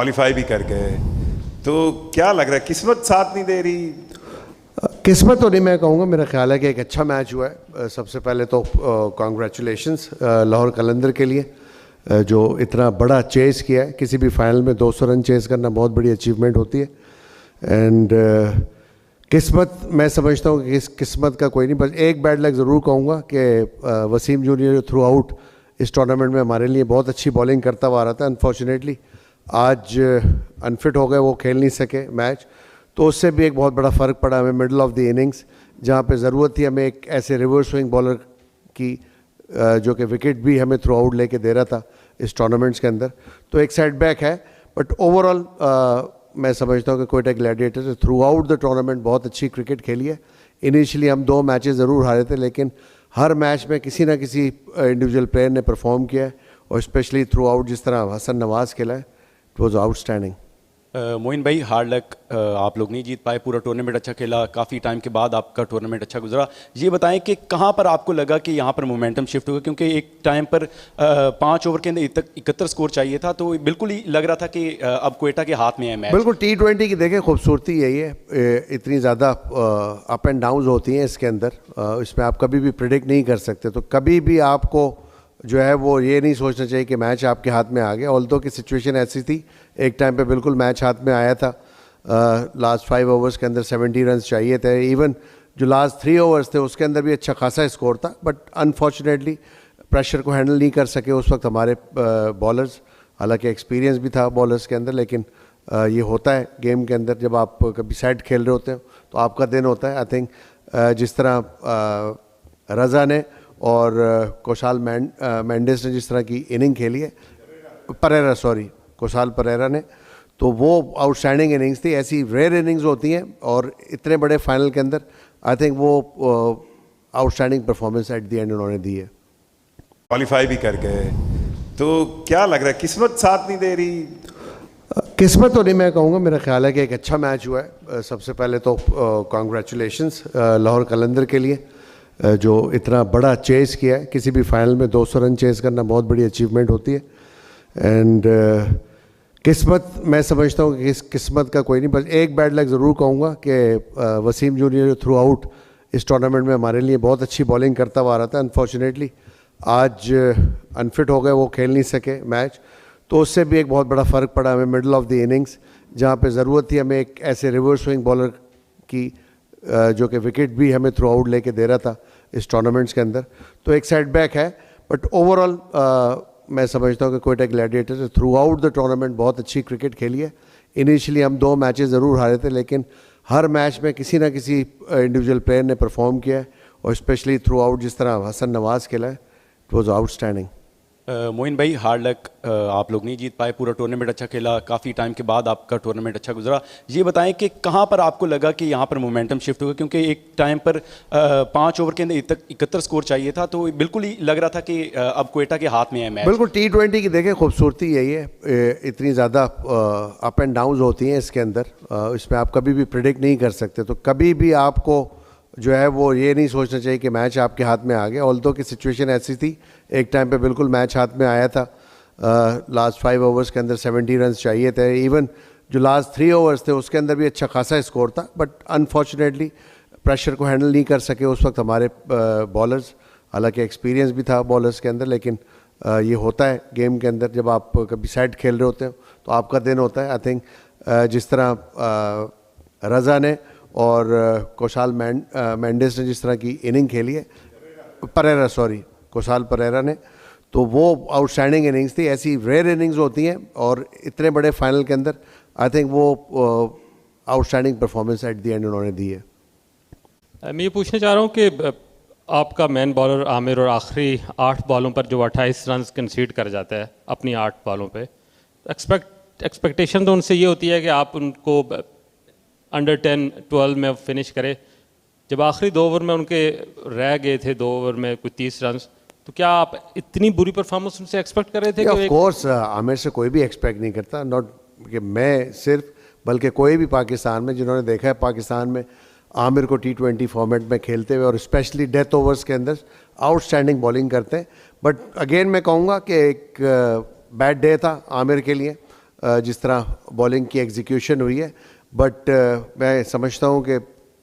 Qualify भी कर गए, तो क्या लग रहा है किस्मत साथ नहीं दे रही? किस्मत तो नहीं मैं कहूँगा, मेरा ख्याल है कि एक अच्छा मैच हुआ है। सबसे पहले तो कॉन्ग्रेचुलेशंस लाहौर कलंदर के लिए, जो इतना बड़ा चेस किया है। किसी भी फाइनल में 200 रन चेस करना बहुत बड़ी अचीवमेंट होती है। एंड किस्मत, मैं समझता हूँ कि इस किस्मत का कोई नहीं, बस एक बैड लक ज़रूर कहूँगा कि वसीम जूनियर थ्रू आउट इस टूर्नामेंट में हमारे लिए बहुत अच्छी बॉलिंग करता हुआ आ रहा था। अनफॉर्चुनेटली आज अनफिट हो गए, वो खेल नहीं सके मैच, तो उससे भी एक बहुत बड़ा फ़र्क पड़ा हमें मिडल ऑफ द इनिंग्स, जहाँ पे ज़रूरत थी हमें एक ऐसे रिवर्स स्विंग बॉलर की जो कि विकेट भी हमें थ्रू आउट लेके दे रहा था इस टूर्नामेंट्स के अंदर। तो एक सेटबैक है, बट ओवरऑल मैं समझता हूँ कि Quetta Gladiators through out the tournament बहुत अच्छी क्रिकेट खेली है। इनिशियली हम 2 मैचेस ज़रूर हारे थे, लेकिन हर मैच में किसी ना किसी इंडिविजुअल प्लेयर ने परफॉर्म किया है, और स्पेशली थ्रू आउट जिस तरह हसन नवाज़ खेला है, इट वॉज आउटस्टैंडिंग। मोइन भाई, हार्ड लक, आप लोग नहीं जीत पाए, पूरा टूर्नामेंट अच्छा खेला, काफ़ी टाइम के बाद आपका टूर्नामेंट अच्छा गुजरा। ये बताएं कि कहाँ पर आपको लगा कि यहाँ पर मोमेंटम शिफ्ट होगा, क्योंकि एक टाइम पर 5 ओवर के अंदर 71 स्कोर चाहिए था, तो बिल्कुल ही लग रहा था कि अब क्वेटा के हाथ में है मैच। बिल्कुल, T20 की देखें खूबसूरती यही है, इतनी ज़्यादा अप एंड डाउन होती हैं इसके अंदर, इसमें आप कभी भी प्रिडिक्ट नहीं कर सकते। तो कभी भी आपको जो है वो ये नहीं सोचना चाहिए कि मैच आपके हाथ में आ गया। ऑल्दो की सिचुएशन ऐसी थी, एक टाइम पे बिल्कुल मैच हाथ में आया था। लास्ट 5 ओवर्स के अंदर 70 रन चाहिए थे। इवन जो लास्ट 3 ओवर्स थे उसके अंदर भी अच्छा खासा स्कोर था, बट अनफॉर्चुनेटली प्रेशर को हैंडल नहीं कर सके उस वक्त हमारे बॉलर्स। हालांकि एक्सपीरियंस भी था बॉलर्स के अंदर, लेकिन ये होता है गेम के अंदर, जब आप कभी सेट खेल रहे होते हो तो आपका दिन होता है। आई थिंक जिस तरह रज़ा ने और कोशाल मेंडिस ने जिस तरह की इनिंग खेली है, कोशाल परेरा ने, तो वो आउटस्टैंडिंग इनिंग्स थी। ऐसी रेयर इनिंग्स होती हैं, और इतने बड़े फाइनल के अंदर आई थिंक वो outstanding performance at the end उन्होंने दी है। क्वालिफाई भी कर गए, तो क्या लग रहा है किस्मत साथ नहीं दे रही? किस्मत तो नहीं मैं कहूँगा, मेरा ख्याल है कि एक अच्छा मैच हुआ है। सबसे पहले तो कॉन्ग्रेचुलेशंस लाहौर कलंदर के लिए, जो इतना बड़ा चेस किया है। किसी भी फाइनल में 200 रन चेस करना बहुत बड़ी अचीवमेंट होती है। एंड किस्मत, मैं समझता हूँ कि इस किस्मत का कोई नहीं, बस एक बैड लक ज़रूर कहूँगा कि वसीम जूनियर थ्रू आउट इस टूर्नामेंट में हमारे लिए बहुत अच्छी बॉलिंग करता हुआ आ रहा था। अनफॉर्चुनेटली आज अनफिट हो गए, वो खेल नहीं सके मैच, तो उससे भी एक बहुत बड़ा फ़र्क पड़ा हमें मिडल ऑफ द इनिंग्स, जहाँ पे ज़रूरत थी हमें एक ऐसे रिवर्स स्विंग बॉलर की जो कि विकेट भी हमें थ्रू आउट लेके दे रहा था इस टूर्नामेंट्स के अंदर। तो एक सेटबैक है, बट ओवरऑल मैं समझता हूँ कि Quetta Gladiators through out the tournament बहुत अच्छी क्रिकेट खेली है। इनिशियली हम 2 मैचेस ज़रूर हारे थे, लेकिन हर मैच में किसी ना किसी इंडिविजुअल प्लेयर ने परफॉर्म किया है, और स्पेशली थ्रू आउट जिस तरह हसन नवाज़ खेला है, इट वॉज आउटस्टैंडिंग। मोइन भाई, हार्ड लक, आप लोग नहीं जीत पाए, पूरा टूर्नामेंट अच्छा खेला, काफ़ी टाइम के बाद आपका टूर्नामेंट अच्छा गुजरा। ये बताएं कि कहाँ पर आपको लगा कि यहाँ पर मोमेंटम शिफ्ट होगा, क्योंकि एक टाइम पर 5 ओवर के अंदर 71 स्कोर चाहिए था, तो बिल्कुल ही लग रहा था कि अब क्वेटा के हाथ में है मैच। बिल्कुल, T20 की देखें खूबसूरती यही है, इतनी ज़्यादा अप एंड डाउन होती हैं इसके अंदर, इसमें आप कभी भी प्रिडिक्ट नहीं कर सकते। तो कभी भी आपको जो है वो ये नहीं सोचना चाहिए कि मैच आपके हाथ में आ गया। ऑल्दो की सिचुएशन ऐसी थी, एक टाइम पे बिल्कुल मैच हाथ में आया था। लास्ट 5 ओवर्स के अंदर 70 रन चाहिए थे। इवन जो लास्ट 3 ओवर्स थे उसके अंदर भी अच्छा खासा स्कोर था, बट अनफॉर्चुनेटली प्रेशर को हैंडल नहीं कर सके उस वक्त हमारे बॉलर्स। हालांकि एक्सपीरियंस भी था बॉलर्स के अंदर, लेकिन ये होता है गेम के अंदर, जब आप कभी सेट खेल रहे होते हो तो आपका दिन होता है। आई थिंक जिस तरह रज़ा ने और कोशाल मेंडिस ने जिस तरह की इनिंग खेली है, कोशाल परेरा ने, तो वो आउटस्टैंडिंग इनिंग्स थी। ऐसी रेयर इनिंग्स होती हैं, और इतने बड़े फाइनल के अंदर आई थिंक वो outstanding performance at the end उन्होंने दी है। मैं ये पूछना चाह रहा हूँ कि आपका मैन बॉलर आमिर और आखिरी 8 बॉलों पर जो 28 रन कंसीड कर जाता है अपनी 8 बॉलों पे, एक्सपेक्टेशन तो उनसे ये होती है कि आप उनको अंडर 10-12 में फिनिश करें। जब आखिरी 2 ओवर में उनके रह गए थे 2 ओवर में कुछ 30 रन, तो क्या आप इतनी बुरी परफॉर्मेंस उनसे एक्सपेक्ट कर रहे थे? ऑफ कोर्स आमिर से कोई भी एक्सपेक्ट नहीं करता, नॉट कि मैं सिर्फ, बल्कि कोई भी पाकिस्तान में जिन्होंने देखा है पाकिस्तान में आमिर को T20 फॉर्मेट में खेलते हुए, और स्पेशली डेथ ओवर्स के अंदर आउटस्टैंडिंग बॉलिंग करते हैं। बट अगेन मैं कहूँगा कि एक बैड डे था आमिर के लिए। जिस तरह बॉलिंग की एग्जीक्यूशन हुई है, बट मैं समझता हूँ कि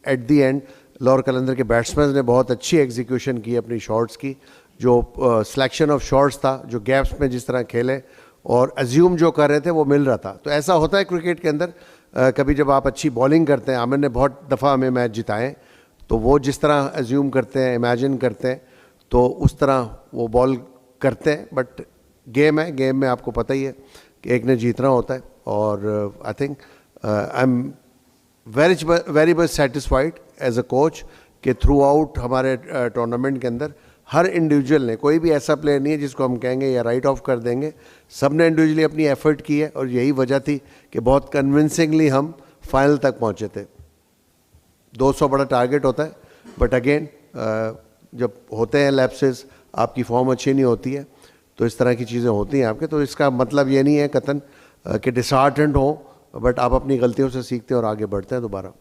एट दी एंड लाहौर कलंदर के बैट्समैन ने बहुत अच्छी एग्जीक्यूशन की अपनी शॉट्स की, जो सिलेक्शन ऑफ शॉट्स था, जो गैप्स में जिस तरह खेले और अज्यूम जो कर रहे थे वो मिल रहा था। तो ऐसा होता है क्रिकेट के अंदर, कभी जब आप अच्छी बॉलिंग करते हैं, आमिर ने बहुत दफ़ा हमें मैच जिताएं, तो वो जिस तरह अज्यूम करते हैं, इमेजिन करते हैं, तो उस तरह वो बॉल करते हैं। बट गेम है, गेम में आपको पता ही है कि एक ने जीतना होता है। और I think I am very much satisfied as a coach कि थ्रू आउट हमारे टूर्नामेंट के अंदर हर इंडिविजुअल ने, कोई भी ऐसा प्लेयर नहीं है जिसको हम कहेंगे या राइट ऑफ कर देंगे, सब ने इंडिविजुअली अपनी एफर्ट की है और यही वजह थी कि बहुत कन्विंसिंगली हम फाइनल तक पहुंचे थे। 200 बड़ा टारगेट होता है, बट अगेन जब होते हैं लैप्सेस, आपकी फॉर्म अच्छी नहीं होती है, तो इस तरह की चीज़ें होती हैं आपके। तो इसका मतलब ये नहीं है कतन कि डिसहार्टेंड हो, बट आप अपनी गलतियों से सीखते हैं और आगे बढ़ते हैं दोबारा।